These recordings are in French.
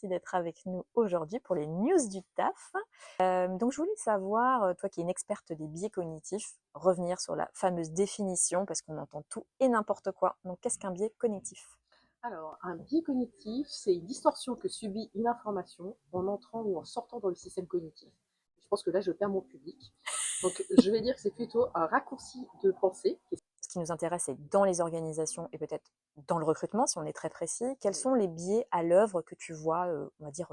Merci d'être avec nous aujourd'hui pour les news du taf. Donc, je voulais savoir, toi qui es une experte des biais cognitifs, revenir sur la fameuse définition parce qu'on entend tout et n'importe quoi. Donc, qu'est-ce qu'un biais cognitif? Alors, un biais cognitif, c'est une distorsion que subit une information en entrant ou en sortant dans le système cognitif. Je pense que là, je perds mon public. Donc, je vais dire que c'est plutôt un raccourci de pensée. Ce qui nous intéresse, c'est dans les organisations et peut-être dans le recrutement, si on est très précis. Quels sont les biais à l'œuvre que tu vois, on va dire,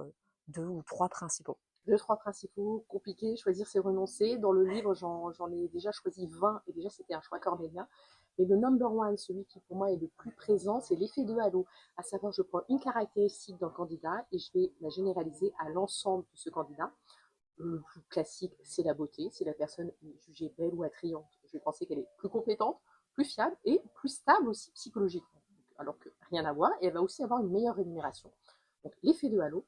deux ou trois principaux? Deux, trois principaux, compliqués, choisir c'est renoncer. Dans le livre, j'en ai déjà choisi 20 et déjà c'était un choix cornélien. Mais le number one, celui qui pour moi est le plus présent, c'est l'effet de halo. À savoir, je prends une caractéristique d'un candidat et je vais la généraliser à l'ensemble de ce candidat. Le plus classique, c'est la beauté. Si la personne est jugée belle ou attrayante, je vais penser qu'elle est plus compétente, plus fiable et plus stable aussi psychologiquement. Alors que rien à voir, et elle va aussi avoir une meilleure rémunération. Donc l'effet de halo.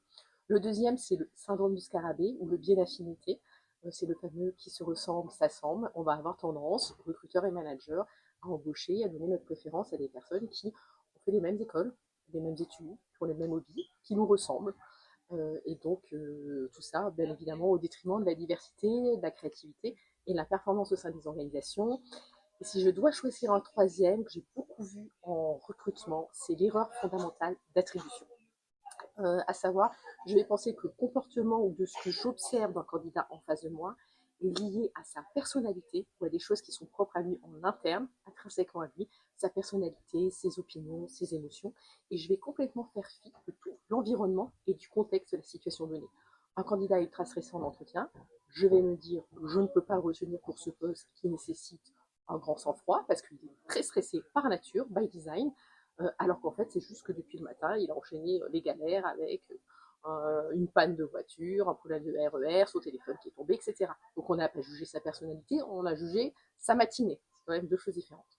Le deuxième, c'est le syndrome du scarabée ou le biais d'affinité. C'est le fameux qui se ressemble, s'assemble. On va avoir tendance, recruteurs et managers, à embaucher, à donner notre préférence à des personnes qui ont fait les mêmes écoles, les mêmes études, qui ont les mêmes hobbies, qui nous ressemblent. Et donc, tout ça, bien évidemment, au détriment de la diversité, de la créativité et de la performance au sein des organisations. Et si je dois choisir un troisième que j'ai beaucoup vu en recrutement, c'est l'erreur fondamentale d'attribution. À savoir, je vais penser que le comportement ou de ce que j'observe d'un candidat en face de moi est lié à sa personnalité ou à des choses qui sont propres à lui en interne, intrinsèquement à lui, sa personnalité, ses opinions, ses émotions, et je vais complètement faire fi de tout l'environnement et du contexte de la situation donnée. Un candidat ultra stressé en entretien, je vais me dire, je ne peux pas le retenir pour ce poste qui nécessite un grand sang-froid parce qu'il est très stressé par nature, by design, alors qu'en fait, c'est juste que depuis le matin, il a enchaîné les galères avec une panne de voiture, un problème de RER, son téléphone qui est tombé, etc. Donc on n'a pas jugé sa personnalité, on a jugé sa matinée. C'est quand même deux choses différentes.